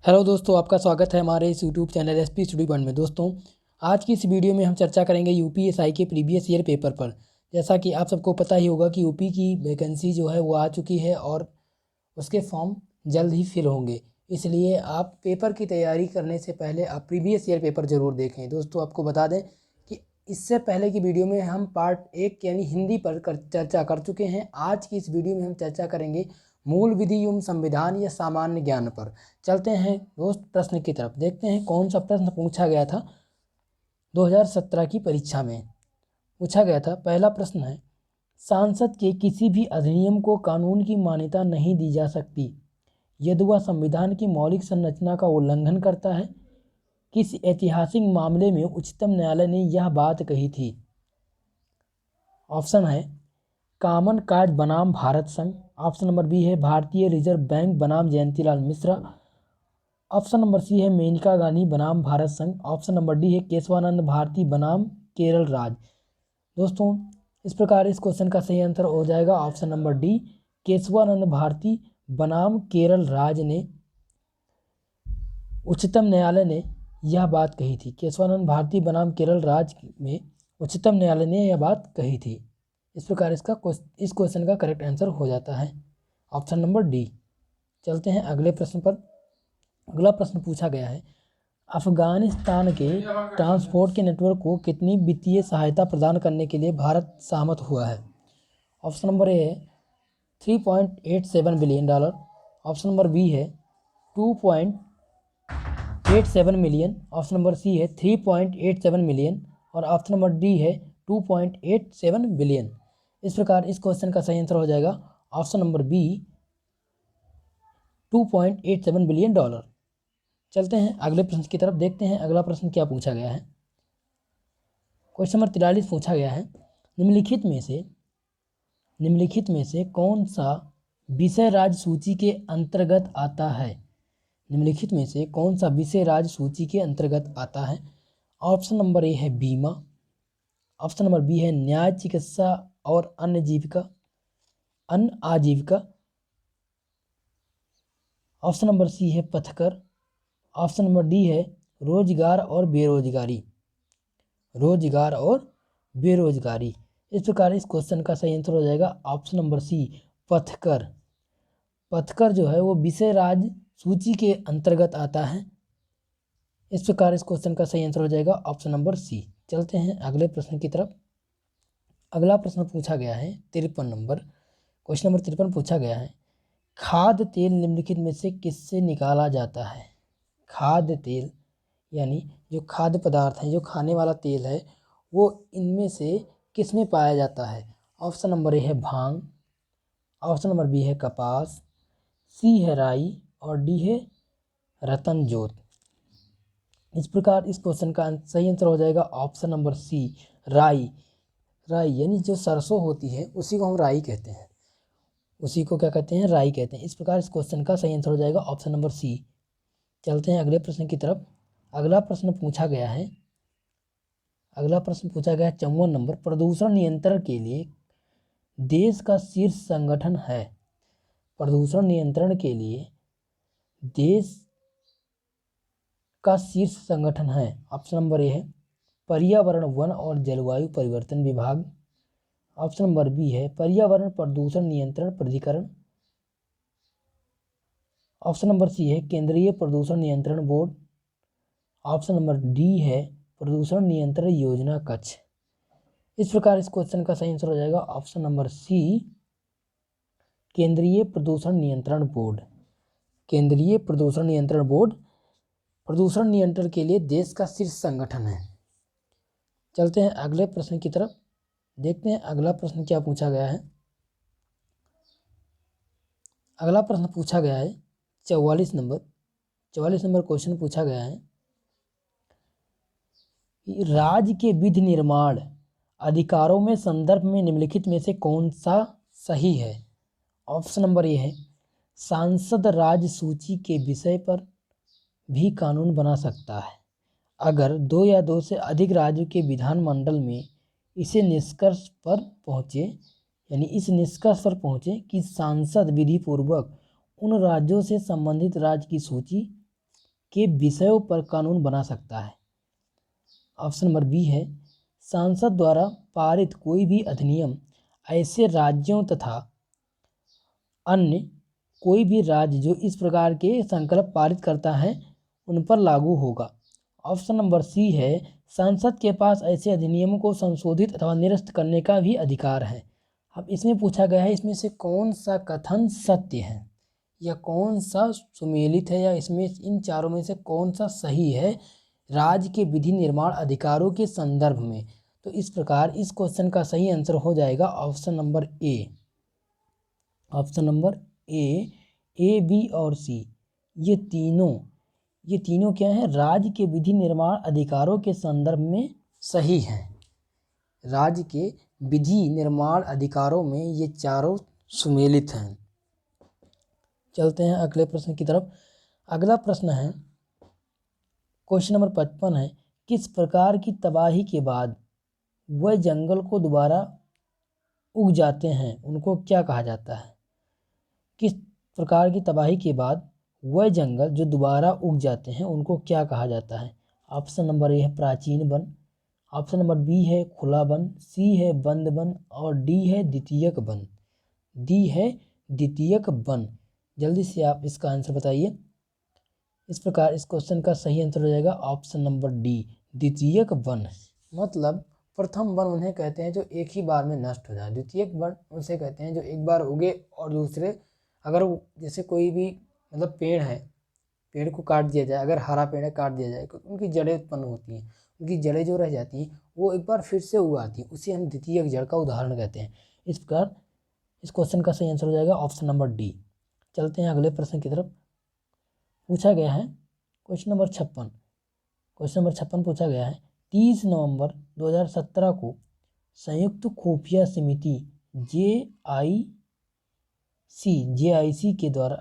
Hello दोस्तों, आपका स्वागत है हमारे इस YouTube channel SP study point में। दोस्तों, आज की इस वीडियो में हम चर्चा करेंगे यूपीएसआई के प्रीवियस ईयर पेपर पर। जैसा कि आप सबको पता ही होगा कि यूपी की वैकेंसी जो है वो आ चुकी है और उसके फॉर्म जल्द ही फिल होंगे। इसलिए आप पेपर की तैयारी करने से पहले आप प्रीवियस ईयर पेपर ज़रूर देखें। दोस्तों, आपको बता दें कि इससे पहले की वीडियो में हम पार्ट 1 यानी हिंदी पर चर्चा कर चुके हैं। आज की इस वीडियो में हम चर्चा करेंगे मूल विधि एवं संविधान या सामान्य ज्ञान पर। चलते हैं दोस्त प्रश्न की तरफ, देखते हैं कौन सा प्रश्न पूछा गया था 2017 की परीक्षा में। पूछा गया था, पहला प्रश्न है, सांसद के किसी भी अधिनियम को कानून की मान्यता नहीं दी जा सकती यदि वह संविधान की मौलिक संरचना का उल्लंघन करता है। किस ऐतिहासिक मामले में उच्चतम न्यायालय ने यह बात कही थी? ऑप्शन है कॉमन काज बनाम भारत संघ, ऑप्शन नंबर बी है भारतीय रिजर्व बैंक बनाम Jayantilal Mishra, option number C है मेनका गांधी बनाम भारत संघ, ऑप्शन नंबर डी है केशवानंद भारती बनाम केरल राज। दोस्तों, इस प्रकार इस क्वेश्चन का सही आंसर हो जाएगा option number D, Keshavananda Bharati बनाम केरल राज ने उच्चतम न्यायालय ने यह बात कही थी। केशवानंद भारती बनाम केरल राज में उच्चतम न्यायालय ने यह बात कही थी। इस प्रकार इस क्वेश्चन का करेक्ट आंसर हो जाता है ऑप्शन नंबर डी। चलते हैं अगले प्रश्न पर। अगला प्रश्न पूछा गया है, अफगानिस्तान के ट्रांसपोर्ट के नेटवर्क को कितनी वित्तीय सहायता प्रदान करने के लिए भारत सहमत हुआ है? ऑप्शन नंबर ए है $3.87 बिलियन, ऑप्शन नंबर बी है 2.87 मिलियन, ऑप्शन नंबर सी है 3.87 मिलियन और ऑप्शन नंबर डी है 2.87 बिलियन। इस प्रकार इस क्वेश्चन का सही आंसर हो जाएगा ऑप्शन नंबर बी, $2.87 बिलियन। चलते हैं अगले प्रश्न की तरफ, देखते हैं अगला प्रश्न क्या पूछा गया है। क्वेश्चन नंबर 43 पूछा गया है, निम्नलिखित में से कौन सा विषय राज्य सूची के अंतर्गत आता है? निम्नलिखित में से कौन सा विषय राज्य सूची के अंतर्गत आता है? ऑप्शन नंबर ए है बीमा, ऑप्शन नंबर बी है न्याय, चिकित्सा और अन्य आजीविका, ऑप्शन नंबर सी है पथकर, ऑप्शन नंबर डी है रोजगार और बेरोजगारी। इस प्रकार इस क्वेश्चन का सही आंसर हो जाएगा ऑप्शन नंबर सी, पथकर जो है वो विषय राज्य सूची के अंतर्गत आता है। इस प्रकार इस क्वेश्चन का सही आंसर हो जाएगा ऑप्शन नंबर सी। चलते हैं अगले प्रश्न की तरफ। अगला प्रश्न पूछा गया है 53 नंबर, क्वेश्चन नंबर 53 पूछा गया है, खाद्य तेल निम्नलिखित में से किससे निकाला जाता है? खाद्य तेल यानी जो खाद्य पदार्थ है, जो खाने वाला तेल है, वो इनमें से किस में पाया जाता है? ऑप्शन नंबर ए है भांग, ऑप्शन नंबर बी है कपास, सी है राई और डी है रतन जोत। इस प्रकार इस क्वेश्चन का सही आंसर हो जाएगा ऑप्शन नंबर सी, राई यानी जो सरसों होती है उसी को हम राई कहते हैं, उसी को क्या कहते हैं? राई कहते हैं। इस प्रकार इस क्वेश्चन का सही आंसर हो जाएगा ऑप्शन नंबर सी। चलते हैं अगले प्रश्न की तरफ। अगला प्रश्न पूछा गया है 54 नंबर, प्रदूषण नियंत्रण के लिए देश का शीर्ष संगठन है। प्रदूषण नियंत्रण के लिए देश का शीर्ष संगठन है। ऑप्शन नंबर ए है पर्यावरण, वन और जलवायु परिवर्तन विभाग, ऑप्शन नंबर बी है पर्यावरण प्रदूषण नियंत्रण प्राधिकरण, ऑप्शन नंबर सी है केंद्रीय प्रदूषण नियंत्रण बोर्ड, ऑप्शन नंबर डी है प्रदूषण नियंत्रण योजना कक्ष। इस प्रकार इस क्वेश्चन का सही आंसर हो जाएगा ऑप्शन नंबर सी, केंद्रीय प्रदूषण नियंत्रण बोर्ड। केंद्रीय प्रदूषण नियंत्रण बोर्ड प्रदूषण नियंत्रण के लिए देश का शीर्ष संगठन है। चलते हैं अगले प्रश्न की तरफ, देखते हैं अगला प्रश्न क्या पूछा गया है। अगला प्रश्न पूछा गया है 44 नंबर क्वेश्चन पूछा गया है, राज्य के विधि निर्माण अधिकारों में संदर्भ में निम्नलिखित में से कौन सा सही है? ऑप्शन नंबर ए है सांसद राज्य सूची के विषय पर भी कानून बना सकता है अगर 2 या 2 से अधिक राज्यों के विधानमंडल में इस निष्कर्ष पर पहुँचे कि सांसद विधिपूर्वक उन राज्यों से संबंधित राज्य की सूची के विषयों पर कानून बना सकता है? ऑप्शन नंबर बी है सांसद द्वारा पारित कोई भी अधिनियम ऐसे राज्यों तथा अन्य कोई भी राज्य जो इस प्रकार के संकल्प पारित करता है उन पर लागू होगा। ऑप्शन नंबर सी है संसद के पास ऐसे अधिनियमों को संशोधित अथवा निरस्त करने का भी अधिकार है। अब इसमें पूछा गया है इसमें से कौन सा कथन सत्य है या कौन सा सुमेलित है या इसमें इन चारों में से कौन सा सही है राज्य के विधि निर्माण अधिकारों के संदर्भ में। तो इस प्रकार इस क्वेश्चन का सही आंसर हो जाएगा option number A. Option number A, B और सी ये तीनों क्या है राज्य के विधि निर्माण अधिकारों के संदर्भ में सही हैं। राज्य के विधि निर्माण अधिकारों में ये चारों सुमेलित हैं। चलते हैं अगले प्रश्न की तरफ। अगला प्रश्न है क्वेश्चन नंबर 55 है किस प्रकार की तबाही के बाद वह जंगल को दोबारा उग जाते हैं उनको क्या कहा जाता है? किस प्रकार की तबाही के बाद वह जंगल जो दोबारा उग जाते हैं उनको क्या कहा जाता है? ऑप्शन नंबर ए है प्राचीन वन, ऑप्शन नंबर बी है खुला वन, सी है बंद वन और डी है द्वितीयक वन। डी है द्वितीयक वन। जल्दी से आप इसका आंसर बताइए। इस प्रकार इस क्वेश्चन का सही आंसर हो जाएगा ऑप्शन नंबर डी द्वितीयक वन। मतलब प्रथम वन उन्हें कहते हैं जो एक ही बार में नष्ट हो जाए, द्वितीयक वन उसे कहते हैं जो एक बार उगे और दूसरे अगर जैसे कोई भी मतलब पेड़ है, पेड़ को काट दिया जाए, अगर हरा पेड़ है काट दिया जाए तो उनकी जड़ें उत्पन्न होती हैं, उनकी जड़ें जो रह जाती हैं वो एक बार फिर से उगाती हैं, उसे हम द्वितीयक जड़ का उदाहरण कहते हैं। इस प्रकार इस क्वेश्चन का सही आंसर हो जाएगा ऑप्शन नंबर डी। चलते हैं अगले प्रश्न की तरफ। पूछा गया है क्वेश्चन नंबर 56 पूछा गया है 30 नवंबर 2017 को संयुक्त खुफिया समिति JIC के द्वारा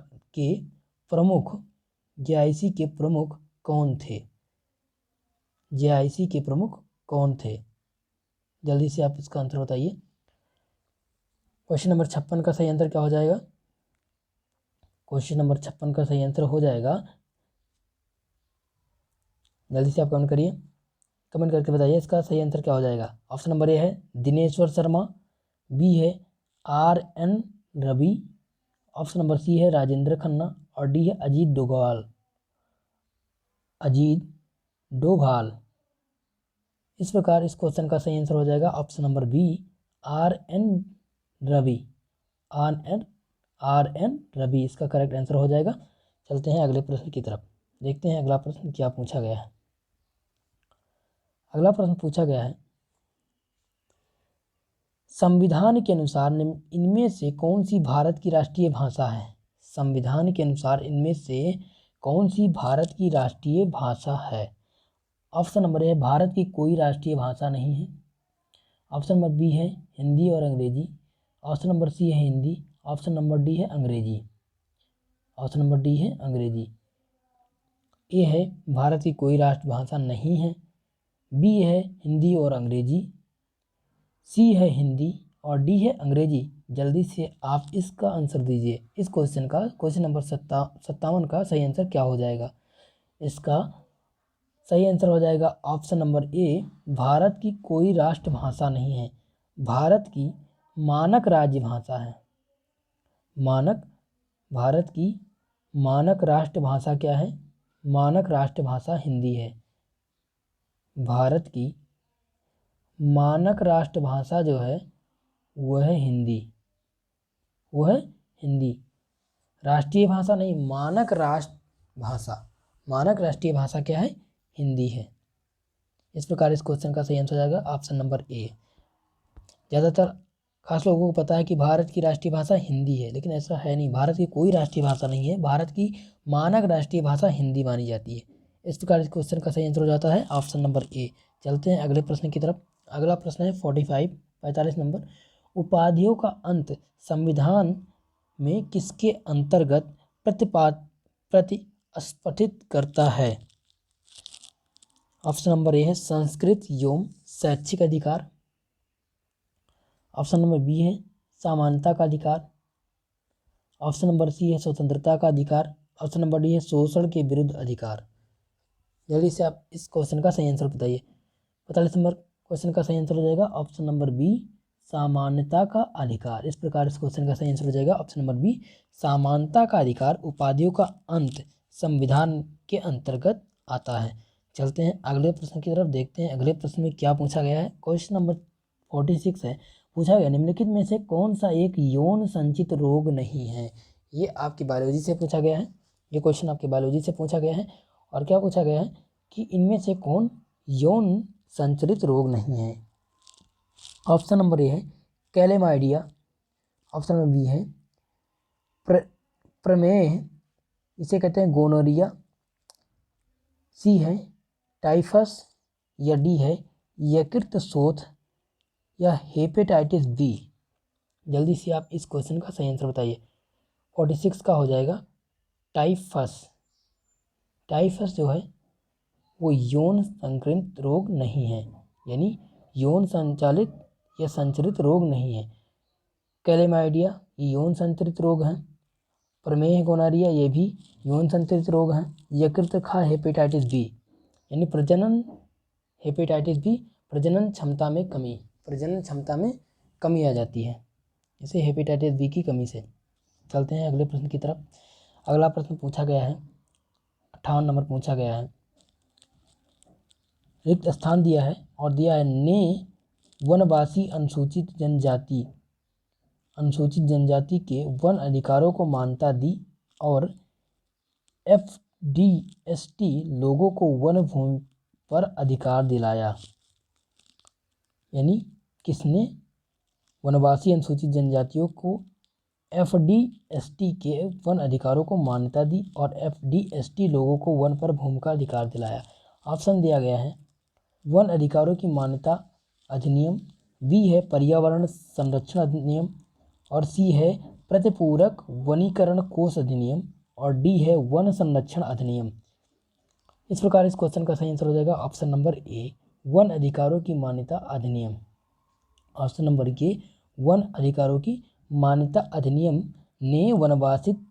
JIC के प्रमुख कौन थे? JIC के प्रमुख कौन थे? जल्दी से आप इसका आंसर बताइए। क्वेश्चन नंबर 56 का सही आंसर क्या हो जाएगा? क्वेश्चन नंबर 56 का सही आंसर हो जाएगा, जल्दी से आप कमेंट करिए, कमेंट करके बताइए इसका सही आंसर क्या हो जाएगा। ऑप्शन नंबर ए है दिनेश्वर शर्मा, बी है RN Ravi, option number C है राजेंद्र खन्ना और डी है अजीत डोभाल। इस प्रकार इस क्वेश्चन का सही आंसर हो जाएगा option number B RN Ravi इसका करेक्ट आंसर हो जाएगा। चलते हैं अगले प्रश्न की तरफ, देखते हैं अगला प्रश्न क्या पूछा गया है। अगला प्रश्न पूछा गया है संविधान के अनुसार इनमें से कौन सी भारत की राष्ट्रीय भाषा है? संविधान के अनुसार इनमें से कौन सी भारत की राष्ट्रीय भाषा है? ऑप्शन नंबर ए भारत की कोई राष्ट्रीय भाषा नहीं है, ऑप्शन नंबर बी है हिंदी और अंग्रेजी, ऑप्शन नंबर सी है हिंदी, ऑप्शन नंबर डी है अंग्रेजी। ऑप्शन नंबर डी है अंग्रेजी। ए है भारत की कोई राष्ट्रभाषा नहीं है, बी है हिंदी और अंग्रेजी, सी है हिंदी और डी है अंग्रेजी। जल्दी से आप इसका आंसर दीजिए। इस क्वेश्चन का क्वेश्चन नंबर 57 का सही आंसर क्या हो जाएगा? इसका सही आंसर हो जाएगा ऑप्शन नंबर ए भारत की कोई राष्ट्रभाषा नहीं है, भारत की मानक राज्य भाषा है। भारत की मानक राष्ट्रभाषा क्या है? मानक राष्ट्रभाषा हिंदी है। भारत की मानक राष्ट्रभाषा जो है वह है हिंदी, राष्ट्रीय भाषा नहीं, मानक राष्ट्रीय भाषा क्या है? हिंदी है। इस प्रकार इस क्वेश्चन का सही आंसर हो जाएगा ऑप्शन नंबर ए। ज़्यादातर खास लोगों को पता है कि भारत की राष्ट्रीय भाषा हिंदी है, लेकिन ऐसा है नहीं, भारत की कोई राष्ट्रीय भाषा नहीं है, भारत की मानक राष्ट्रीय भाषा हिंदी मानी जाती है। इस प्रकार इस क्वेश्चन का सही आंसर हो जाता है ऑप्शन नंबर ए। चलते हैं अगले प्रश्न की तरफ। अगला प्रश्न है 45 नंबर। उपाधियों का अंत संविधान में किसके अंतर्गत प्रतिस्फटित करता है? ऑप्शन नंबर ए है संस्कृत एवं शैक्षिक अधिकार, ऑप्शन नंबर बी है समानता का अधिकार, ऑप्शन नंबर सी है स्वतंत्रता का अधिकार, ऑप्शन नंबर डी है शोषण के विरुद्ध अधिकार। जल्दी से आप इस क्वेश्चन का सही आंसर बताइए। 45 नंबर क्वेश्चन का सही आंसर हो जाएगा ऑप्शन नंबर बी, समानता का अधिकार। इस प्रकार इस क्वेश्चन का सही आंसर हो जाएगा ऑप्शन नंबर बी, समानता का अधिकार उपाधियों का अंत संविधान के अंतर्गत आता है। चलते हैं अगले प्रश्न की तरफ, देखते हैं अगले प्रश्न में क्या पूछा गया है। क्वेश्चन नंबर 46 है, पूछा गया निम्नलिखित में से कौन सा एक यौन संचित रोग नहीं है। ये आपकी बायोलॉजी से पूछा गया है, ये क्वेश्चन आपके बायोलॉजी से पूछा गया है। और क्या पूछा गया है कि इनमें से कौन यौन संचरित रोग नहीं है। ऑप्शन नंबर ए है कैलेमाइडिया, ऑप्शन नंबर बी है प्रमेह, इसे कहते हैं गोनोरिया, सी है टाइफस, या डी है यकृत शोथ, या हेपेटाइटिस बी। जल्दी से आप इस क्वेश्चन का सही आंसर बताइए। 46 का हो जाएगा टाइफस। टाइफस जो है वो यौन संक्रमित रोग नहीं है, यानी यौन संचालित या संचरित रोग नहीं है। कैलेमाइडिया ये यौन संचरित रोग है, प्रमेह गोनारिया ये भी यौन संचरित रोग है, यकृत खा हेपेटाइटिस बी यानी प्रजनन हेपेटाइटिस बी प्रजनन क्षमता में कमी, प्रजनन क्षमता में कमी आ जाती है इसे हेपेटाइटिस बी की कमी से। चलते हैं अगले प्रश्न की तरफ। अगला प्रश्न पूछा गया है 58 नंबर पूछा गया है, रिक्त स्थान दिया है और दिया है ने वनवासी अनुसूचित जनजाति के वन अधिकारों को मान्यता दी और FDST लोगों को वन भूमि पर अधिकार दिलाया। यानी किसने वनवासी अनुसूचित जनजातियों को FDST के वन अधिकारों को मान्यता दी और FDST लोगों को वन पर भूमि का अधिकार दिलाया। ऑप्शन दिया गया है वन अधिकारों की मान्यता अधिनियम, बी है पर्यावरण संरक्षण अधिनियम, और सी है प्रतिपूरक वनीकरण कोष अधिनियम, और डी है वन संरक्षण अधिनियम। इस प्रकार इस क्वेश्चन का सही आंसर हो जाएगा ऑप्शन नंबर ए, वन अधिकारों की मान्यता अधिनियम। ऑप्शन नंबर ए, वन अधिकारों की मान्यता अधिनियम ने वनवासित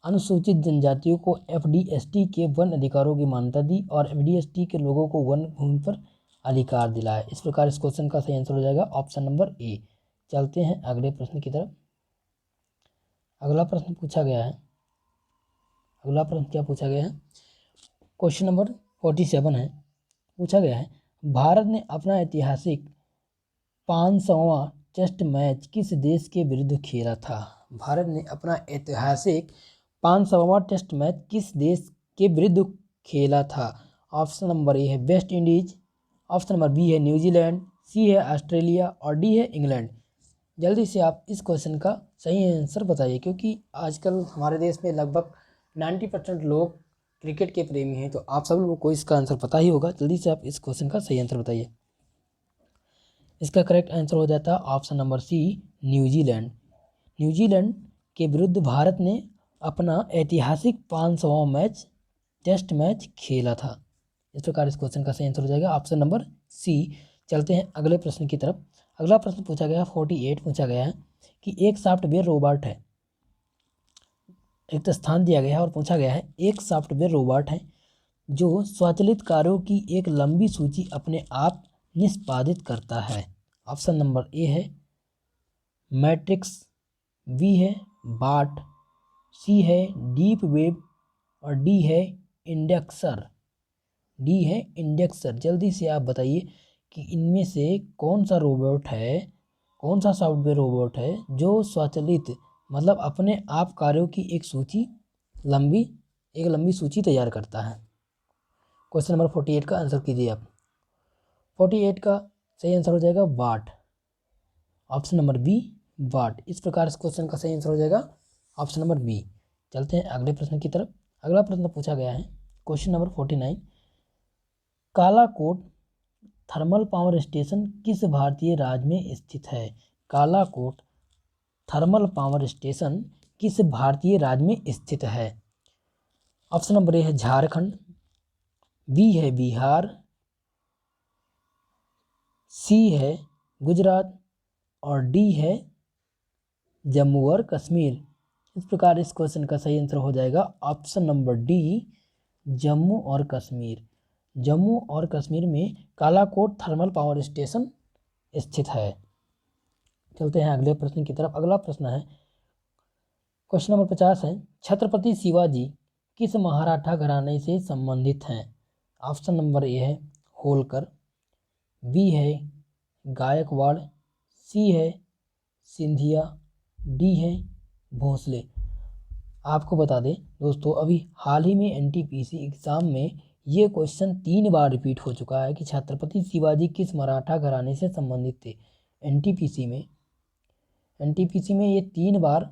अनुसूचित जनजातियों को FDST के वन अधिकारों की मान्यता दी और FDST के लोगों को वन भूमि पर अधिकार दिलाया। इस प्रकार इस क्वेश्चन का सही आंसर हो जाएगा ऑप्शन नंबर ए। चलते हैं अगले प्रश्न की तरफ। अगला प्रश्न पूछा गया है, अगला प्रश्न क्या पूछा गया है, क्वेश्चन नंबर 47 है, पूछा गया है भारत ने अपना ऐतिहासिक 500वां टेस्ट मैच किस देश के विरुद्ध खेला था। भारत ने अपना ऐतिहासिक 500वां टेस्ट मैच किस देश के विरुद्ध खेला था। ऑप्शन नंबर ए है West Indies, option number B है न्यूजीलैंड, सी है ऑस्ट्रेलिया, और डी है इंग्लैंड। जल्दी से आप इस क्वेश्चन का सही आंसर बताइए, क्योंकि आजकल हमारे देश में लगभग 90% लोग क्रिकेट के प्रेमी हैं, तो आप सब लोगों को इसका आंसर पता ही होगा। जल्दी से आप इस क्वेश्चन का सही आंसर बताइए। इसका करेक्ट आंसर हो जाता है ऑप्शन नंबर सी, न्यूजीलैंड। न्यूजीलैंड के विरुद्ध भारत ने अपना ऐतिहासिक 500वां टेस्ट मैच खेला था। इस प्रकार इस क्वेश्चन का सही आंसर हो जाएगा ऑप्शन नंबर सी। चलते हैं अगले प्रश्न की तरफ। अगला प्रश्न पूछा गया 48 पूछा गया है कि एक सॉफ्टवेयर रोबोट है, एक स्थान दिया गया है और पूछा गया है एक सॉफ्टवेयर रोबोट है जो स्वचालित कार्यों की एक लंबी सूची अपने आप निष्पादित करता है। ऑप्शन नंबर ए है मैट्रिक्स, बी है बाट, सी है डीप वेब, और डी है इंडेक्सर। डी है इंडेक्सर। जल्दी से आप बताइए कि इनमें से कौन सा रोबोट है, कौन सा सॉफ्टवेयर रोबोट है जो स्वचालित मतलब अपने आप कार्यों की एक लंबी सूची तैयार करता है। क्वेश्चन नंबर 48 का आंसर कीजिए आप। 48 का सही आंसर हो जाएगा बाट, ऑप्शन नंबर बी बाट। इस प्रकार इस क्वेश्चन का सही आंसर हो जाएगा ऑप्शन नंबर बी। चलते हैं अगले प्रश्न की तरफ। अगला प्रश्न पूछा गया है question number 49, Kalakot thermal power station किस भारतीय राज्य में स्थित है। कालाकोट थर्मल पावर स्टेशन किस भारतीय राज्य में स्थित है। ऑप्शन नंबर ए है झारखंड, बी है बिहार, सी है गुजरात, और डी है जम्मू और कश्मीर। इस प्रकार इस क्वेश्चन का सही आंसर हो जाएगा ऑप्शन नंबर डी, जम्मू और कश्मीर। जम्मू और कश्मीर में कालाकोट थर्मल पावर स्टेशन स्थित है। चलते हैं अगले प्रश्न की तरफ। अगला प्रश्न है क्वेश्चन नंबर 50 है, छत्रपति शिवाजी किस मराठा घराने से संबंधित हैं? ऑप्शन नंबर ए है होलकर, बी है गायकवाड़, सी है सिंधिया, डी है भोसले। आपको बता दें दोस्तों, अभी हाल ही में एनटीपीसी एग्ज़ाम में ये क्वेश्चन 3 बार रिपीट हो चुका है कि छत्रपति शिवाजी किस मराठा घराने से संबंधित थे। एनटीपीसी में ये 3 बार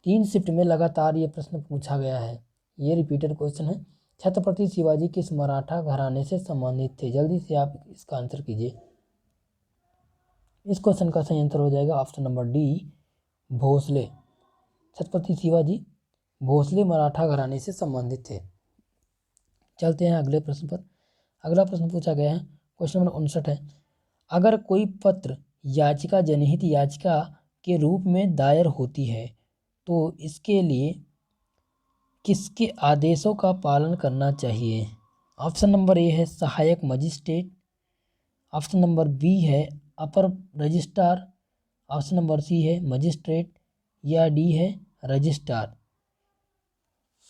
3 शिफ्ट में लगातार ये प्रश्न पूछा गया है। ये रिपीटेड क्वेश्चन है, छत्रपति शिवाजी किस मराठा घराने से संबंधित थे। जल्दी से आप इसका आंसर कीजिए। इस क्वेश्चन का सही आंसर हो जाएगा option number D Bhosale. Chhatrapati Shivaji Bhosale Maratha घराने से संबंधित थे। चलते हैं अगले प्रश्न पर। अगला प्रश्न पूछा गया है, क्वेश्चन नंबर 59 है, अगर कोई पत्र याचिका जनहित याचिका के रूप में दायर होती है तो इसके लिए किसके आदेशों का पालन करना चाहिए? ऑप्शन नंबर ए है सहायक मजिस्ट्रेट, ऑप्शन नंबर बी है अपर रजिस्ट्रार, ऑप्शन नंबर सी है मजिस्ट्रेट, या डी है रजिस्ट्रार।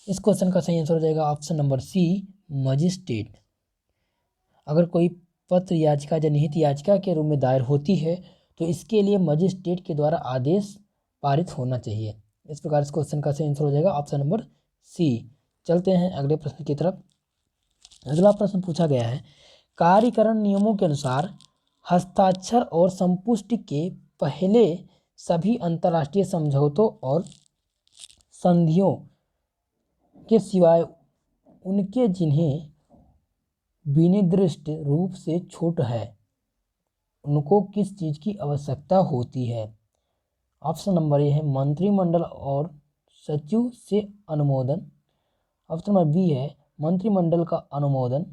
इस क्वेश्चन का सही आंसर हो जाएगा ऑप्शन नंबर सी मजिस्ट्रेट। अगर कोई पत्र याचिका जनहित याचिका के रूप में दायर होती है तो इसके लिए मजिस्ट्रेट के द्वारा आदेश पारित होना चाहिए। इस प्रकार इस क्वेश्चन का सही आंसर हो जाएगा ऑप्शन नंबर सी। चलते हैं अगले प्रश्न की तरफ। अगला प्रश्न पूछा गया है, कार्यकरण नियमों के अनुसार हस्ताक्षर और संपुष्टि के पहले सभी अंतर्राष्ट्रीय समझौतों और संधियों के सिवाय उनके जिन्हें विनिर्दिष्ट रूप से छूट है उनको किस चीज़ की आवश्यकता होती है? ऑप्शन नंबर ए है मंत्रिमंडल और सचिव से अनुमोदन, ऑप्शन नंबर बी है मंत्रिमंडल का अनुमोदन,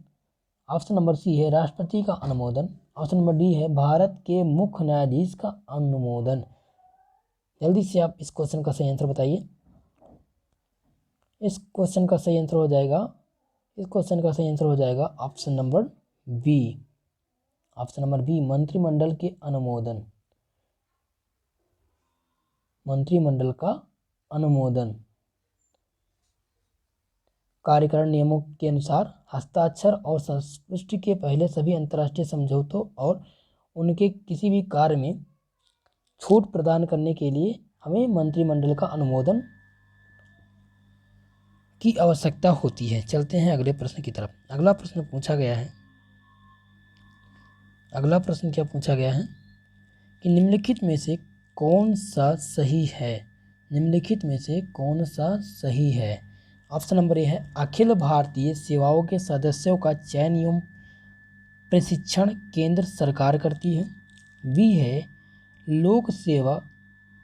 ऑप्शन नंबर सी है राष्ट्रपति का अनुमोदन, ऑप्शन नंबर डी है भारत के मुख्य न्यायाधीश का अनुमोदन। जल्दी से आप इस क्वेश्चन का सही आंसर बताइए। इस क्वेश्चन का सही आंसर हो जाएगा option number B. Option number B मंत्रिमंडल के अनुमोदन, मंत्रिमंडल का अनुमोदन। कार्यकरण नियमों के अनुसार हस्ताक्षर और संपुष्टि के पहले सभी अंतर्राष्ट्रीय समझौतों और उनके किसी भी कार्य में छूट प्रदान करने के लिए हमें मंत्रिमंडल का अनुमोदन की आवश्यकता होती है। चलते हैं अगले प्रश्न की तरफ। अगला प्रश्न पूछा गया है, अगला प्रश्न क्या पूछा गया है कि निम्नलिखित में से कौन सा सही है? निम्नलिखित में से कौन सा सही है? ऑप्शन नंबर ए है अखिल भारतीय सेवाओं के सदस्यों का चयन एवं प्रशिक्षण केंद्र सरकार करती है, बी है लोक सेवा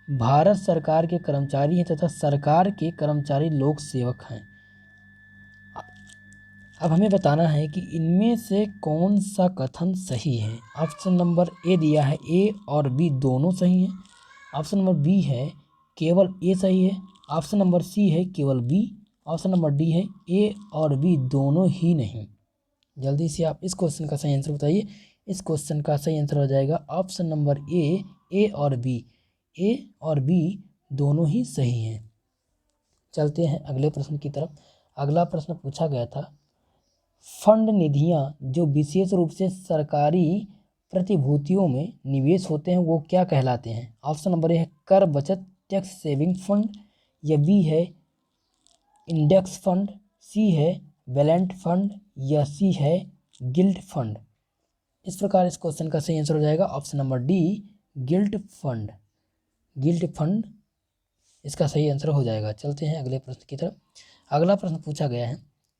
भारत सरकार के कर्मचारी हैं तथा सरकार के कर्मचारी लोक सेवक हैं। अब हमें बताना है कि इनमें से कौन सा कथन सही है। ऑप्शन नंबर ए दिया है ए और बी दोनों सही हैं, ऑप्शन नंबर बी है केवल ए सही है, ऑप्शन नंबर सी है केवल बी, ऑप्शन नंबर डी है ए और बी दोनों ही नहीं। जल्दी से आप इस क्वेश्चन का सही आंसर बताइए। इस क्वेश्चन का सही आंसर हो जाएगा ऑप्शन नंबर ए और बी। ए और बी दोनों ही सही हैं। चलते हैं अगले प्रश्न की तरफ। अगला प्रश्न पूछा गया था, फंड निधियां जो विशेष रूप से सरकारी प्रतिभूतियों में निवेश होते हैं वो क्या कहलाते हैं? ऑप्शन नंबर ए है कर बचत टैक्स सेविंग फंड, या बी है इंडेक्स फंड, सी है बैलेंट फंड, या सी है गिल्ट फंड। इस प्रकार इस क्वेश्चन का सही आंसर हो जाएगा option number D guilt fund. Guilt fund इसका सही आंसर हो जाएगा। चलते हैं अगले प्रश्न की तरफ। अगला प्रश्न पूछा गया है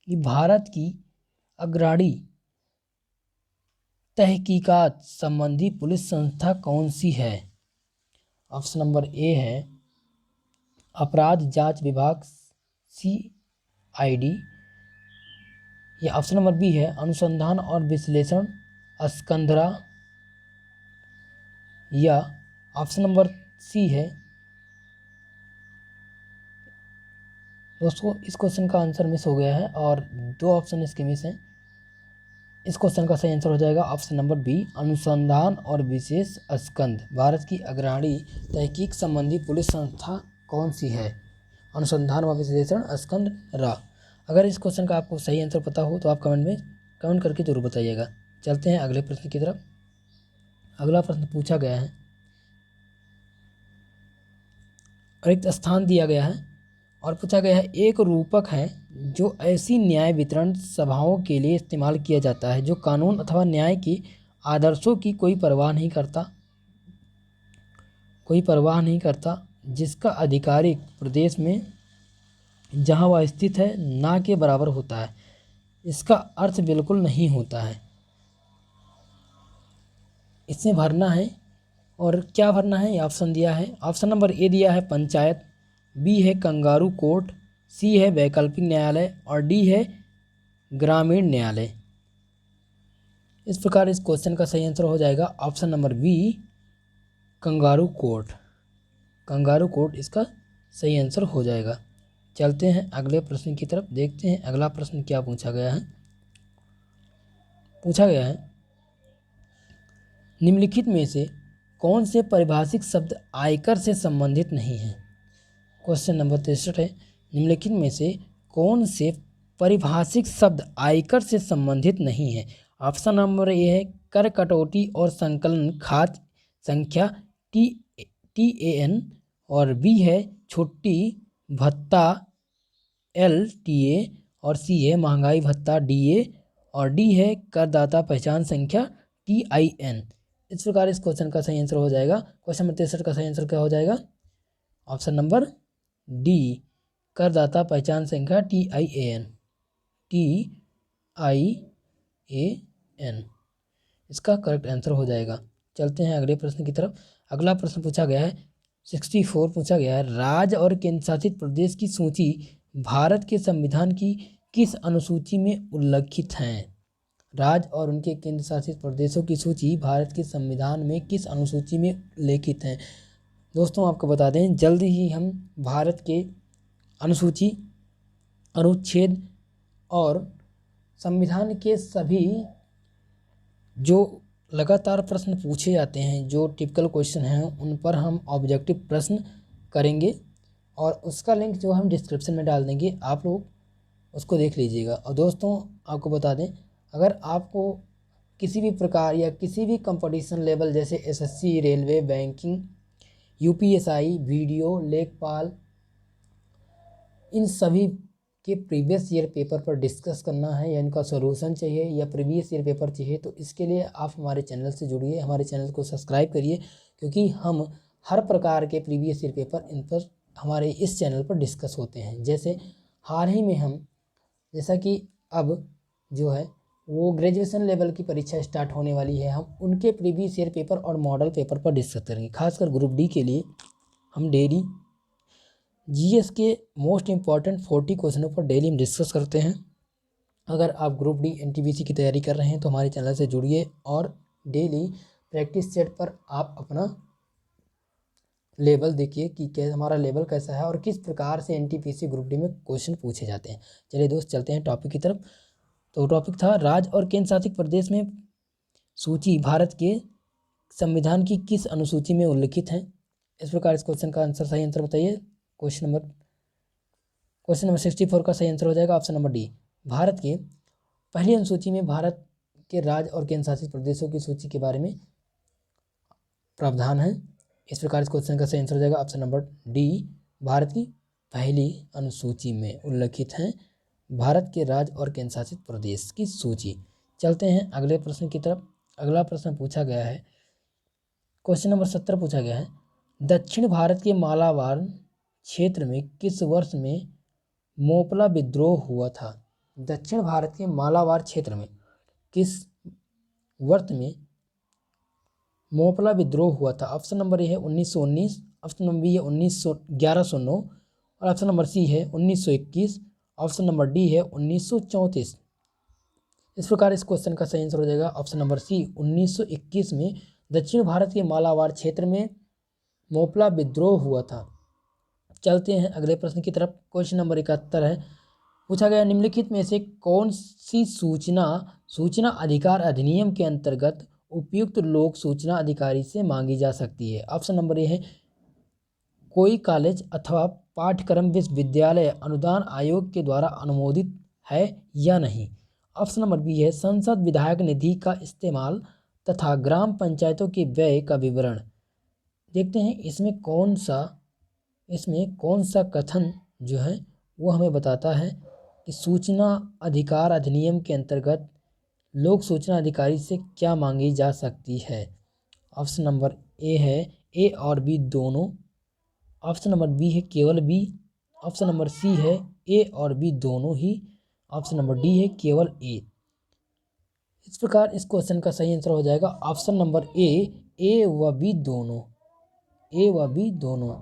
कि भारत की अग्रणी तहकीकात संबंधी पुलिस संस्था कौन सी है? ऑप्शन नंबर ए है अपराध जांच विभाग CID, या ऑप्शन नंबर बी है अनुसंधान और विश्लेषण स्कंधरा, या ऑप्शन नंबर सी है। दोस्तों इस क्वेश्चन का आंसर मिस हो गया है और 2 ऑप्शन इसके मिस हैं। इस क्वेश्चन का सही आंसर हो जाएगा ऑप्शन नंबर बी, अनुसंधान और विशेष स्कंद। भारत की अग्रणी तहकीक संबंधी पुलिस संस्था कौन सी है? अनुसंधान व विश्लेषण स्कंद रा। अगर इस क्वेश्चन का आपको सही आंसर पता हो तो आप कमेंट करके जरूर बताइएगा। चलते हैं अगले प्रश्न की तरफ। अगला प्रश्न पूछा गया है, रिक्त स्थान दिया गया है और पूछा गया है, एक रूपक है जो ऐसी न्याय वितरण सभाओं के लिए इस्तेमाल किया जाता है जो कानून अथवा न्याय की आदर्शों की कोई परवाह नहीं करता, जिसका आधिकारिक प्रदेश में जहां वह स्थित है ना के बराबर होता है। इसका अर्थ बिल्कुल नहीं होता है। इसमें भरना है, और क्या भरना है ये ऑप्शन दिया है। ऑप्शन नंबर ए दिया है पंचायत, बी है कंगारू कोर्ट, सी है वैकल्पिक न्यायालय और डी है ग्रामीण न्यायालय। इस प्रकार इस क्वेश्चन का सही आंसर हो जाएगा option number B, kangaroo court. Kangaroo court इसका सही आंसर हो जाएगा। चलते हैं अगले प्रश्न की तरफ, देखते हैं अगला प्रश्न क्या पूछा गया है। पूछा गया है, निम्नलिखित में से कौन से पारिभाषिक शब्द आयकर से संबंधित नहीं है? क्वेश्चन नंबर 63 है, निम्नलिखित में से कौन से पारिभाषिक शब्द आयकर से संबंधित नहीं है? ऑप्शन नंबर ए है कर कटौती और संकलन खाते संख्या TAN, और बी है छुट्टी भत्ता LTA, और सी है महंगाई भत्ता DA, और डी है करदाता पहचान संख्या TIN। इस प्रकार इस क्वेश्चन का सही आंसर हो जाएगा। क्वेश्चन नंबर 63 का सही आंसर क्या हो जाएगा? ऑप्शन नंबर डी, करदाता पहचान संख्या TIN। इसका करेक्ट आंसर हो जाएगा। चलते हैं अगले प्रश्न की तरफ। अगला प्रश्न पूछा गया है, 64 पूछा गया है, राज्य और केंद्र शासित प्रदेश की सूची भारत के संविधान की किस अनुसूची में उल्लिखित हैं? राज्य और उनके केंद्र शासित प्रदेशों की सूची भारत के संविधान में किस अनुसूची में उल्लिखित हैं? दोस्तों आपको बता दें, जल्द ही हम भारत के अनुसूची, अनुच्छेद और संविधान के सभी जो लगातार प्रश्न पूछे जाते हैं, जो टिपिकल क्वेश्चन हैं, उन पर हम ऑब्जेक्टिव प्रश्न करेंगे और उसका लिंक जो हम डिस्क्रिप्शन में डाल देंगे, आप लोग उसको देख लीजिएगा। और दोस्तों आपको बता दें, अगर आपको किसी भी प्रकार या किसी भी कंपटीशन लेवल जैसे SSC, railway, banking, UPSI, video, लेखपाल, इन सभी के प्रीवियस ईयर पेपर पर डिस्कस करना है या इनका सॉल्यूशन चाहिए या प्रीवियस ईयर पेपर चाहिए, तो इसके लिए आप हमारे चैनल से जुड़िए, हमारे चैनल को सब्सक्राइब करिए, क्योंकि हम हर प्रकार के प्रीवियस ईयर पेपर इन पर हमारे इस चैनल पर डिस्कस होते हैं। जैसे हाल ही में हम, जैसा कि अब जो है वो ग्रेजुएशन लेवल की परीक्षा स्टार्ट होने वाली है, हम उनके प्रीवियस ईयर पेपर और मॉडल पेपर पर डिस्कस करेंगे। खासकर ग्रुप डी के लिए हम डेली GS के मोस्ट इम्पॉर्टेंट 40 क्वेश्चनों पर डेली हम डिस्कस करते हैं। अगर आप ग्रुप डी NTPC की तैयारी कर रहे हैं तो हमारे चैनल से जुड़िए और डेली प्रैक्टिस सेट पर आप अपना लेवल देखिए कि हमारा लेवल कैसा है और किस प्रकार से NTPC ग्रुप डी में क्वेश्चन पूछे जाते हैं। चलिए दोस्त, चलते हैं टॉपिक की तरफ। तो टॉपिक था, राज्य और केंद्र शासित प्रदेश में सूची भारत के संविधान की किस अनुसूची में उल्लिखित है? इस प्रकार इस क्वेश्चन का आंसर, सही आंसर बताइए। क्वेश्चन नंबर 64 का सही आंसर हो जाएगा ऑप्शन नंबर डी। भारत के पहली अनुसूची में भारत के राज्य और केंद्र शासित प्रदेशों की सूची के बारे में प्रावधान है। इस प्रकार इस क्वेश्चन का सही आंसर हो जाएगा ऑप्शन नंबर डी, भारत की पहली अनुसूची में उल्लिखित हैं भारत के राज्य और केंद्र शासित प्रदेश की सूची। चलते हैं अगले प्रश्न की तरफ। अगला प्रश्न पूछा गया है, क्वेश्चन नंबर 70 पूछा गया है, दक्षिण भारत के मालाबार क्षेत्र में किस वर्ष में मोपला विद्रोह हुआ था? दक्षिण भारत के मालाबार क्षेत्र में किस वर्ष में मोपला विद्रोह हुआ था? ऑप्शन नंबर ए है 1919, ऑप्शन नंबर बी है 1109, और ऑप्शन नंबर सी है 1921, ऑप्शन नंबर डी है 1934। इस प्रकार इस क्वेश्चन का सही आंसर हो जाएगा ऑप्शन नंबर सी, 1921 में दक्षिण भारत के मालाबार क्षेत्र में मोपला विद्रोह हुआ था। चलते हैं अगले प्रश्न की तरफ। क्वेश्चन नंबर 71 है, पूछा गया निम्नलिखित में से कौन सी सूचना अधिकार अधिनियम के अंतर्गत उपयुक्त लोक सूचना अधिकारी से मांगी जा सकती है। ऑप्शन नंबर ए है कोई कॉलेज अथवा पाठ्यक्रम विश्वविद्यालय अनुदान आयोग के द्वारा अनुमोदित है या नहीं। ऑप्शन नंबर बी है संसद विधायक निधि का इस्तेमाल तथा ग्राम पंचायतों के व्यय का विवरण। देखते हैं इसमें कौन सा कथन जो है वो हमें बताता है कि सूचना अधिकार अधिनियम के अंतर्गत लोक सूचना अधिकारी से क्या मांगी जा सकती है। ऑप्शन नंबर ए है ए और बी दोनों। ऑप्शन नंबर बी है केवल बी। ऑप्शन नंबर सी है ए और बी दोनों ही। ऑप्शन नंबर डी है केवल ए। इस प्रकार इस क्वेश्चन का सही आंसर हो जाएगा ऑप्शन नंबर ए व बी दोनों। ए व बी दोनों।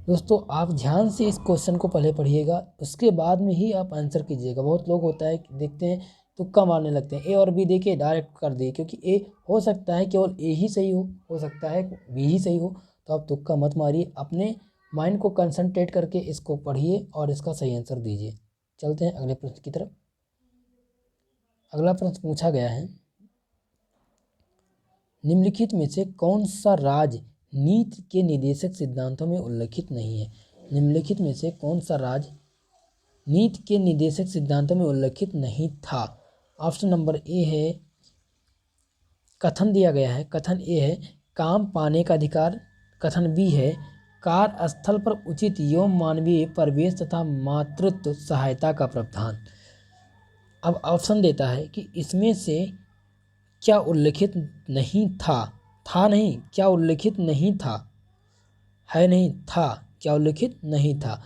दोस्तों आप ध्यान से इस क्वेश्चन को पहले पढ़िएगा, उसके बाद में ही आप आंसर कीजिएगा। बहुत लोग होता है देखते हैं तुक्का मारने लगते हैं, ए और बी देके डायरेक्ट कर दिए, क्योंकि ए हो सकता है केवल ए ही सही हो सकता है बी ही सही हो। तो आप तुक्का मत मारिए, अपने माइंड को कंसंट्रेट करके इसको पढ़िए और इसका सही आंसर दीजिए। चलते हैं अगले प्रश्न की तरफ। अगला प्रश्न पूछा गया है निम्नलिखित में से कौन सा राज्य नीति के निर्देशक सिद्धांतों में उल्लेखित नहीं है। निम्नलिखित में से कौन सा राज्य नीति के निर्देशक सिद्धांतों में उल्लेखित नहीं था। ऑप्शन नंबर ए है कथन दिया गया है, कथन ए है काम पाने का अधिकार। कथन बी है कार्यस्थल पर उचित एवं मानवीय परिवेश तथा मातृत्व सहायता का प्रावधान। अब ऑप्शन देता है कि इसमें से क्या उल्लेखित नहीं था नहीं, क्या उल्लेखित नहीं था, है नहीं था, क्या उल्लेखित नहीं था।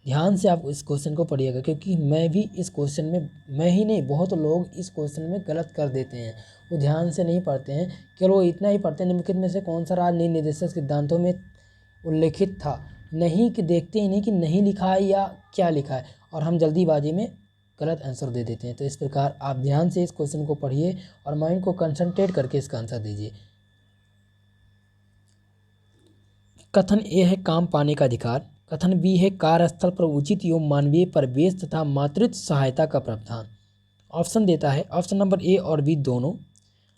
ध्यान से आप इस क्वेश्चन को पढ़िएगा, क्योंकि मैं भी इस क्वेश्चन में, मैं ही नहीं बहुत लोग इस क्वेश्चन में गलत कर देते हैं। वो ध्यान से नहीं पढ़ते हैं, केवल वो इतना ही पढ़ते हैं निम्नलिखित में से कौन सा राज्य नीति निर्देशक सिद्धांतों में उल्लेखित था, नहीं कि देखते ही नहीं कि नहीं लिखा है या क्या लिखा है, और हम जल्दीबाजी में गलत आंसर दे देते हैं। तो इस प्रकार आप ध्यान से इस क्वेश्चन को पढ़िए और माइंड को कंसंट्रेट करके इसका आंसर दीजिए। कथन ए है काम पाने का अधिकार। कथन बी है कार्यस्थल पर उचित एवं मानवीय परिवेश तथा मातृत्व सहायता का प्रावधान। ऑप्शन देता है ऑप्शन नंबर ए और बी दोनों।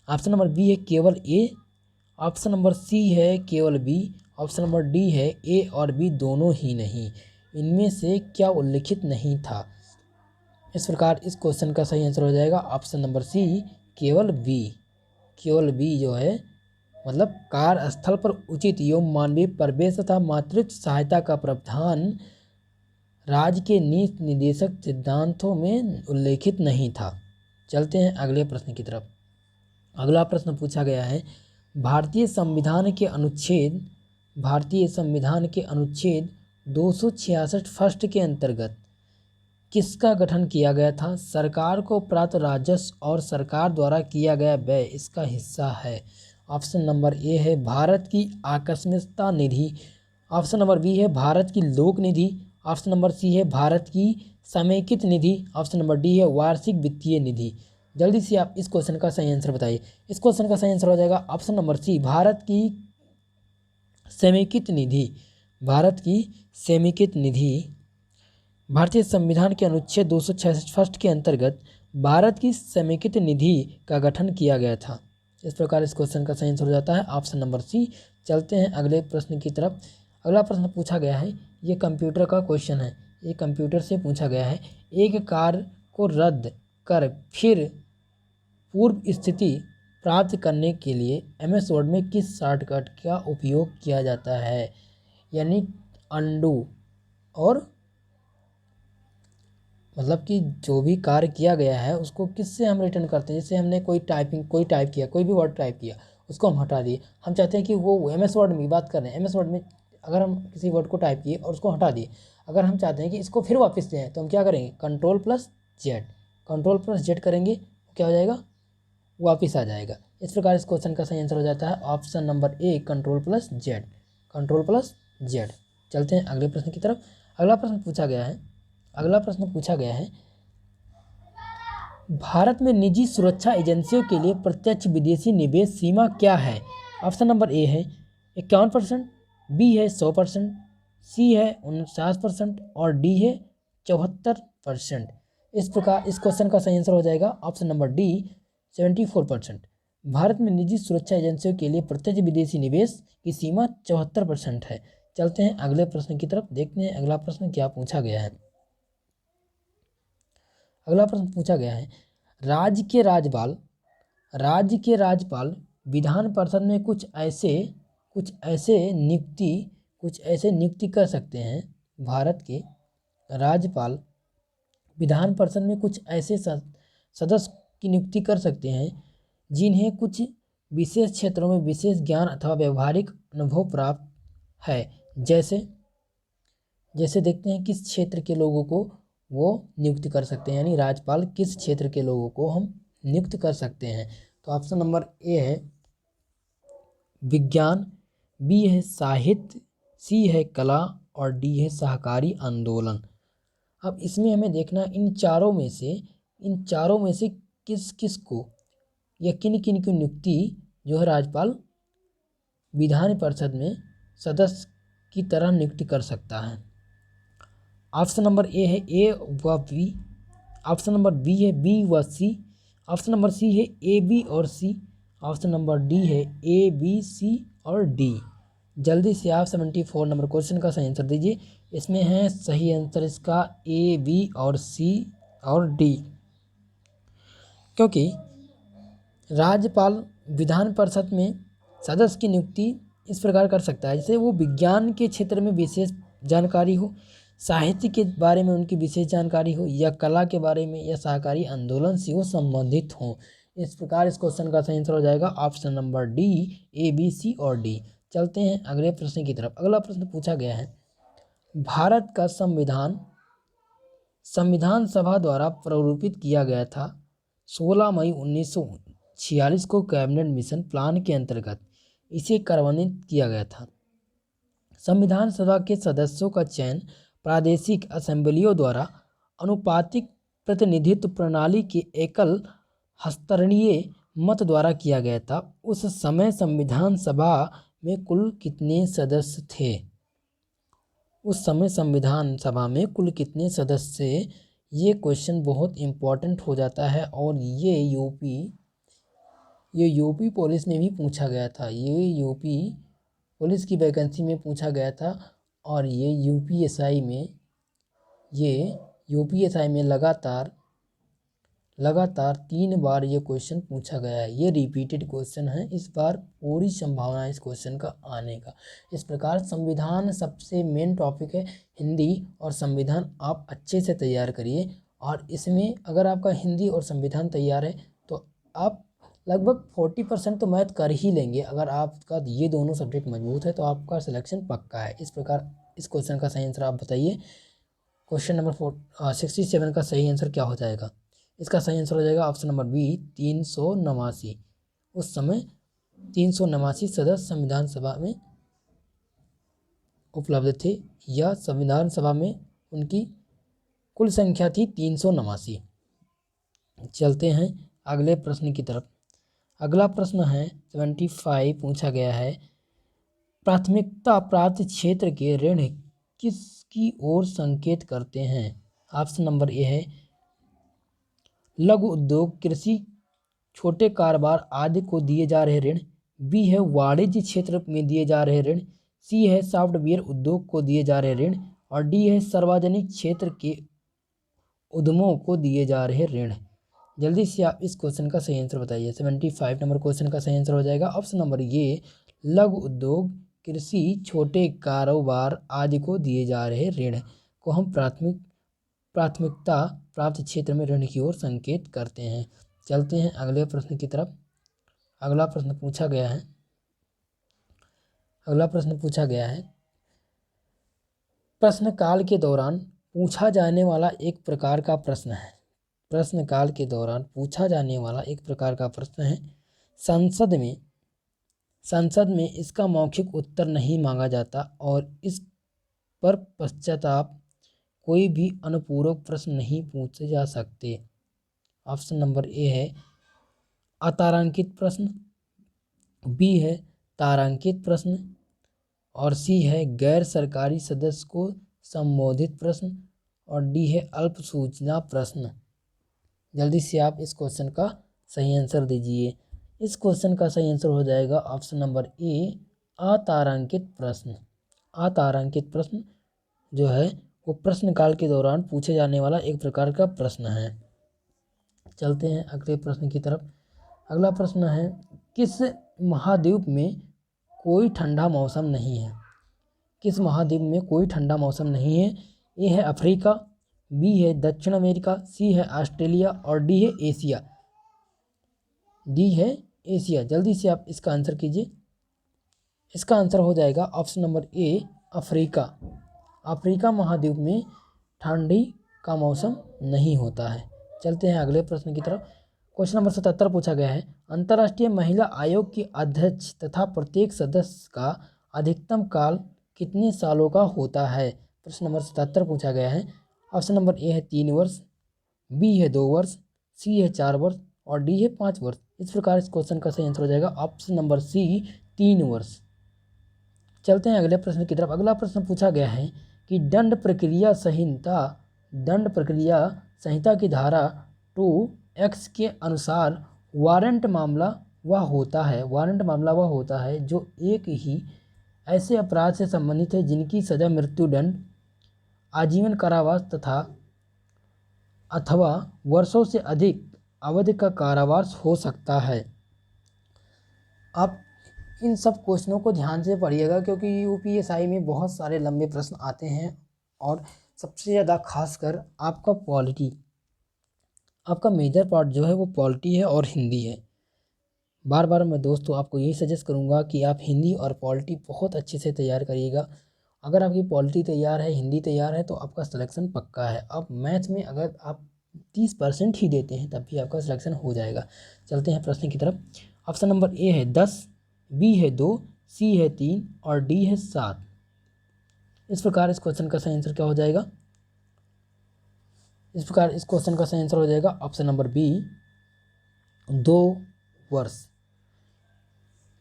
ऑप्शन नंबर बी है केवल ए। ऑप्शन नंबर सी है केवल बी। ऑप्शन नंबर डी है ए और बी दोनों ही नहीं। इनमें से क्या उल्लिखित नहीं था। इस प्रकार इस क्वेश्चन का सही आंसर हो जाएगा ऑप्शन नंबर सी केवल बी। केवल बी जो है मतलब कार्यस्थल पर उचित एवं मानवीय परिवेश तथा मातृत्व सहायता का प्रावधान राज्य के नीति निर्देशक सिद्धांतों में उल्लेखित नहीं था। चलते हैं अगले प्रश्न की तरफ। अगला प्रश्न पूछा गया है भारतीय संविधान के अनुच्छेद 266 फर्स्ट के अंतर्गत किसका गठन किया गया था। सरकार को प्राप्त राजस्व और सरकार द्वारा किया गया व्यय इसका हिस्सा है। ऑप्शन नंबर ए है भारत की आकस्मिकता निधि। ऑप्शन नंबर बी है भारत की लोक निधि। ऑप्शन नंबर सी है भारत की समेकित निधि। ऑप्शन नंबर डी है वार्षिक वित्तीय निधि। जल्दी से आप इस क्वेश्चन का सही आंसर बताइए। इस क्वेश्चन का सही आंसर हो जाएगा ऑप्शन नंबर सी भारत की समेकित निधि। भारत की समेकित निधि भारतीय संविधान के अनुच्छेद 266 फर्स्ट के अंतर्गत भारत की समेकित निधि का गठन किया गया था। इस प्रकार इस क्वेश्चन का सही आंसर हो जाता है ऑप्शन नंबर सी। चलते हैं अगले प्रश्न की तरफ। अगला प्रश्न पूछा गया है, ये कंप्यूटर का क्वेश्चन है, ये कंप्यूटर से पूछा गया है। एक कार्य को रद्द कर फिर पूर्व स्थिति प्राप्त करने के लिए MS वर्ड में किस शॉर्टकट का उपयोग किया जाता है। यानी अंडू, और मतलब कि जो भी कार्य किया गया है उसको किससे हम रिटर्न करते हैं। जैसे हमने कोई टाइप किया, कोई भी वर्ड टाइप किया, उसको हम हटा दिए। हम चाहते हैं कि वो MS वर्ड में बात कर रहे हैं, MS वर्ड में अगर हम किसी वर्ड को टाइप किए और उसको हटा दिए, अगर हम चाहते हैं कि इसको फिर वापस लें तो हम क्या करेंगे, कंट्रोल+Z करेंगे, क्या हो जाएगा, वापस आ जाएगा। इस प्रकार इस क्वेश्चन का सही आंसर हो जाता है ऑप्शन नंबर ए कंट्रोल+Z। चलते हैं अगले प्रश्न की तरफ। अगला प्रश्न पूछा गया है भारत में निजी सुरक्षा एजेंसियों के लिए प्रत्यक्ष विदेशी निवेश सीमा क्या है। ऑप्शन नंबर ए है 51%, बी है 100%, सी है 49% और डी है 74%। इस प्रकार इस क्वेश्चन का सही आंसर हो जाएगा ऑप्शन नंबर डी 74%। भारत में निजी सुरक्षा एजेंसियों के लिए प्रत्यक्ष विदेशी निवेश की सीमा 74% है। चलते हैं अगले प्रश्न की तरफ, देखते हैं अगला प्रश्न क्या पूछा गया है। अगला प्रश्न पूछा गया है, राज्य के राज्यपाल विधान परिषद में कुछ ऐसे नियुक्ति कर सकते हैं। भारत के राज्यपाल विधान परिषद में कुछ ऐसे सदस्य की नियुक्ति कर सकते हैं जिन्हें कुछ विशेष क्षेत्रों में विशेष ज्ञान अथवा व्यवहारिक अनुभव प्राप्त है। जैसे देखते हैं किस क्षेत्र के लोगों को वो नियुक्त कर सकते हैं, यानी राज्यपाल किस क्षेत्र के लोगों को हम नियुक्त कर सकते हैं। तो ऑप्शन नंबर ए है विज्ञान, बी है साहित्य, सी है कला और डी है सहकारी आंदोलन। अब इसमें हमें देखना इन चारों में से किस किस को या किन किन की नियुक्ति जो है राज्यपाल विधान परिषद में सदस्य की तरह नियुक्ति कर सकता है। ऑप्शन नंबर ए है ए व बी, ऑप्शन नंबर बी है बी व सी, ऑप्शन नंबर सी है ए बी और सी, ऑप्शन नंबर डी है ए बी सी और डी। जल्दी से आप 74 नंबर क्वेश्चन का सही आंसर दीजिए। इसमें है सही आंसर इसका ए बी और सी और डी, क्योंकि राज्यपाल विधान परिषद में सदस्य की नियुक्ति इस प्रकार कर सकता है, जैसे वो विज्ञान के क्षेत्र में विशेष जानकारी हो, साहित्य के बारे में उनकी विशेष जानकारी हो, या कला के बारे में या सहकारी आंदोलन से वो संबंधित हो। इस प्रकार इस क्वेश्चन का सही आंसर हो जाएगा option number D A B C और डी। चलते हैं अगले प्रश्न की तरफ। अगला प्रश्न पूछा गया है, भारत का संविधान सभा द्वारा प्रारूपित किया गया था 16 मई 1946 को कैबिनेट मिशन प्लान के अंतर्गत इसे कार्यान्वित किया गया था। संविधान सभा के सदस्यों का चयन प्रादेशिक असेंबलियों द्वारा अनुपातिक प्रतिनिधित्व प्रणाली के एकल हस्तरणीय मत द्वारा किया गया था। उस समय संविधान सभा में कुल कितने सदस्य थे? उस समय संविधान सभा में कुल कितने सदस्य थे? ये क्वेश्चन बहुत इम्पोर्टेंट हो जाता है और ये यूपी पुलिस में भी पूछा गया था। ये यूपी पुलिस की वैकेंसी में पूछा गया था और ये यूपीएसआई में लगातार 3 बार ये क्वेश्चन पूछा गया है। ये रिपीटेड क्वेश्चन है, इस बार पूरी संभावना है इस क्वेश्चन का आने का। इस प्रकार संविधान सबसे मेन टॉपिक है हिंदी और संविधान आप अच्छे से तैयार करिए, और इसमें अगर आपका हिंदी और संविधान तैयार है तो आप लगभग 40% तो मैथ कर ही लेंगे। अगर आपका ये दोनों सब्जेक्ट मजबूत है तो आपका सिलेक्शन पक्का है। इस प्रकार इस क्वेश्चन का सही आंसर आप बताइए। क्वेश्चन नंबर 67 का सही आंसर क्या हो जाएगा? इसका सही आंसर हो जाएगा ऑप्शन नंबर बी 389। उस समय 389 सदस्य संविधान सभा में उपलब्ध थे, या संविधान सभा में उनकी कुल संख्या थी 389। चलते हैं अगले प्रश्न की तरफ। अगला प्रश्न है 75 पूछा गया है, प्राथमिकता प्राप्त क्षेत्र के ऋण किसकी ओर संकेत करते हैं? ऑप्शन नंबर ए है लघु उद्योग, कृषि, छोटे कारोबार आदि को दिए जा रहे ऋण, बी है वाणिज्य क्षेत्र में दिए जा रहे ऋण, सी है सॉफ्टवेयर उद्योग को दिए जा रहे ऋण और डी है सार्वजनिक क्षेत्र के उद्यमों को दिए जा रहे ऋण। जल्दी से आप इस क्वेश्चन का सही आंसर बताइए। 75 नंबर क्वेश्चन का सही आंसर हो जाएगा ऑप्शन नंबर ये लघु उद्योग, कृषि, छोटे कारोबार आदि को दिए जा रहे ऋण को हम प्राथमिकता प्राप्त क्षेत्र में ऋण की ओर संकेत करते हैं। चलते हैं अगले प्रश्न की तरफ। अगला प्रश्न पूछा गया है प्रश्नकाल के दौरान पूछा जाने वाला एक प्रकार का प्रश्न है। प्रश्नकाल के दौरान पूछा जाने वाला एक प्रकार का प्रश्न है। संसद में इसका मौखिक उत्तर नहीं मांगा जाता और इस पर पश्चाताप कोई भी अनुपूरक प्रश्न नहीं पूछे जा सकते। ऑप्शन नंबर ए है अतारांकित प्रश्न, बी है तारांकित प्रश्न और सी है गैर सरकारी सदस्य को संबोधित प्रश्न और डी है अल्प सूचना प्रश्न। जल्दी से आप इस क्वेश्चन का सही आंसर दीजिए। इस क्वेश्चन का सही आंसर हो जाएगा ऑप्शन नंबर ए, अतारांकित प्रश्न। अतारांकित प्रश्न जो है वो प्रश्न काल के दौरान पूछे जाने वाला एक प्रकार का प्रश्न है। चलते हैं अगले प्रश्न की तरफ। अगला प्रश्न है, किस महाद्वीप में कोई ठंडा मौसम नहीं है? किस महाद्वीप में कोई ठंडा मौसम नहीं है? ए है अफ्रीका, बी है दक्षिण अमेरिका, सी है ऑस्ट्रेलिया और डी है एशिया। डी है एशिया। जल्दी से आप इसका आंसर कीजिए। इसका आंसर हो जाएगा ऑप्शन नंबर ए, अफ्रीका। अफ्रीका महाद्वीप में ठंडी का मौसम नहीं होता है। चलते हैं अगले प्रश्न की तरफ। क्वेश्चन नंबर 77 पूछा गया है, अंतर्राष्ट्रीय महिला आयोग की अध्यक्ष तथा प्रत्येक सदस्य का अधिकतम काल कितने सालों का होता है? प्रश्न नंबर 77 पूछा गया है। ऑप्शन नंबर ए है 3 वर्ष, बी है 2 वर्ष, सी है 4 वर्ष और डी है 5 वर्ष। इस प्रकार इस क्वेश्चन का सही आंसर हो जाएगा ऑप्शन नंबर सी, 3 वर्ष। चलते हैं अगले प्रश्न की तरफ। अगला प्रश्न पूछा गया है कि दंड प्रक्रिया संहिता की धारा 2X के अनुसार वारंट मामला वह होता है जो एक ही ऐसे अपराध से संबंधित है जिनकी सजा मृत्युदंड, आजीवन कारावास तथा अथवा वर्षों से अधिक अवधि का कारावास हो सकता है। आप इन सब क्वेश्चनों को ध्यान से पढ़िएगा क्योंकि यूपीएसआई में बहुत सारे लंबे प्रश्न आते हैं और सबसे ज़्यादा खासकर आपका मेजर पार्ट जो है वो पॉलिटी है और हिंदी है। बार बार मैं दोस्तों आपको यही सजेस्ट करूँगा कि आप हिंदी और पॉलिटी बहुत अच्छे से तैयार करिएगा। अगर आपकी पॉलिटी तैयार है, हिंदी तैयार है तो आपका सिलेक्शन पक्का है। अब मैथ में अगर आप 30% ही देते हैं तब भी आपका सिलेक्शन हो जाएगा। चलते हैं प्रश्न की तरफ। ऑप्शन नंबर ए है 10, बी है 2, सी है 3 और डी है 7। इस प्रकार इस क्वेश्चन का सही आंसर क्या हो जाएगा? इस प्रकार इस क्वेश्चन का सही आंसर हो जाएगा ऑप्शन नंबर बी, 2 वर्ष।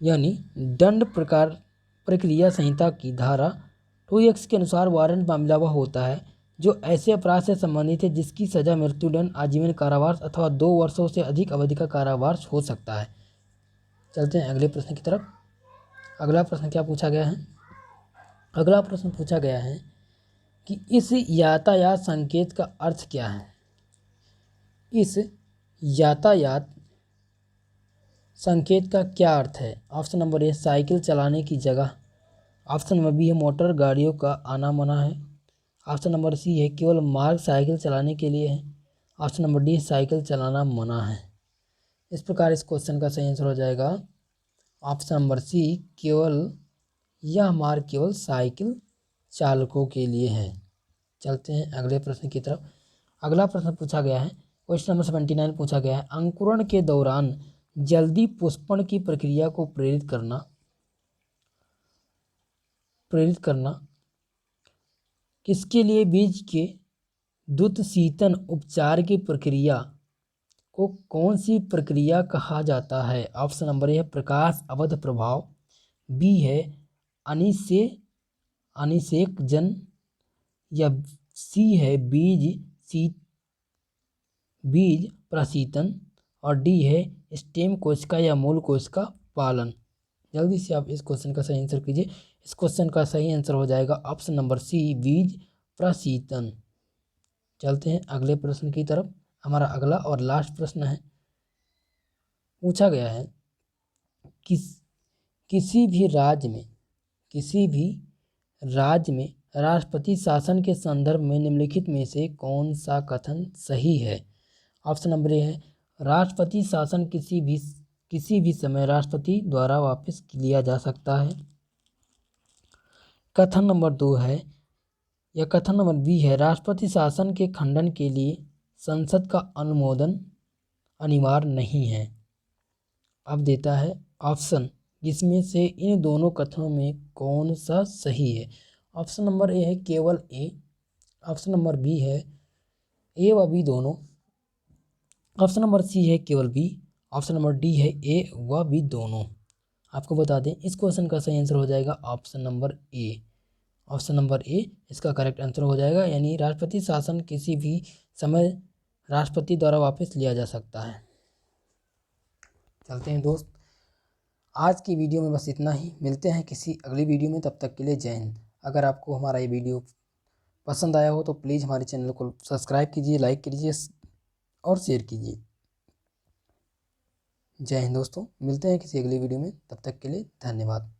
यानी दंड प्रक्रिया संहिता की धारा 2X के अनुसार वारंट मामला वह होता है जो ऐसे अपराध से संबंधित है जिसकी सजा मृत्युदंड, आजीवन कारावास अथवा 2 वर्षों से अधिक अवधि का कारावास हो सकता है। चलते हैं अगले प्रश्न की तरफ। अगला प्रश्न क्या पूछा गया है? अगला प्रश्न पूछा गया है कि इस यातायात संकेत का अर्थ क्या है? इस यातायात संकेत का क्या अर्थ है? ऑप्शन नंबर ए, साइकिल चलाने की जगह। ऑप्शन नंबर बी है मोटर गाड़ियों का आना मना है। ऑप्शन नंबर सी है केवल मार्ग साइकिल चलाने के लिए है। ऑप्शन नंबर डी, साइकिल चलाना मना है। इस प्रकार इस क्वेश्चन का सही आंसर हो जाएगा ऑप्शन नंबर सी, यह मार्ग केवल साइकिल चालकों के लिए है। चलते हैं अगले प्रश्न की तरफ। अगला प्रश्न पूछा गया है, क्वेश्चन नंबर 79 पूछा गया है, अंकुरण के दौरान जल्दी पुष्पण की प्रक्रिया को प्रेरित करना किसके लिए बीज के द्युतशीतन उपचार की प्रक्रिया को कौन सी प्रक्रिया कहा जाता है? ऑप्शन नंबर ए है प्रकाश अवध प्रभाव, बी है अनिषेकजन या सी है बीज प्रशीतन और डी है स्टेम कोशिका या मूल कोशिका पालन। जल्दी से आप इस क्वेश्चन का सही आंसर कीजिए। इस क्वेश्चन का सही आंसर हो जाएगा ऑप्शन नंबर सी, बीज प्रशीतन। चलते हैं अगले प्रश्न की तरफ। हमारा अगला और लास्ट प्रश्न है, पूछा गया है किसी भी राज्य में राष्ट्रपति शासन के संदर्भ में निम्नलिखित में से कौन सा कथन सही है? ऑप्शन नंबर ए है राष्ट्रपति शासन किसी भी समय राष्ट्रपति द्वारा वापस लिया जा सकता है। कथन नंबर 2 है या कथन नंबर बी है राष्ट्रपति शासन के खंडन के लिए संसद का अनुमोदन अनिवार्य नहीं है। अब देता है ऑप्शन, जिसमें से इन दोनों कथनों में कौन सा सही है? ऑप्शन नंबर ए है केवल ए, ऑप्शन नंबर बी है ए व बी दोनों, ऑप्शन नंबर सी है केवल बी, ऑप्शन नंबर डी है ए व बी दोनों। आपको बता दें इस क्वेश्चन का सही आंसर हो जाएगा option number A. Option number ए इसका करेक्ट आंसर हो जाएगा, यानी राष्ट्रपति शासन किसी भी समय राष्ट्रपति द्वारा वापस लिया जा सकता है। चलते हैं दोस्त, आज की वीडियो में बस इतना ही। मिलते हैं किसी अगली वीडियो में, तब तक के लिए जय हिंद। अगर आपको हमारा ये वीडियो पसंद आया हो तो प्लीज़ हमारे चैनल को सब्सक्राइब कीजिए, लाइक कीजिए और शेयर कीजिए। जय हिंद दोस्तों, मिलते हैं किसी अगली वीडियो में, तब तक के लिए धन्यवाद।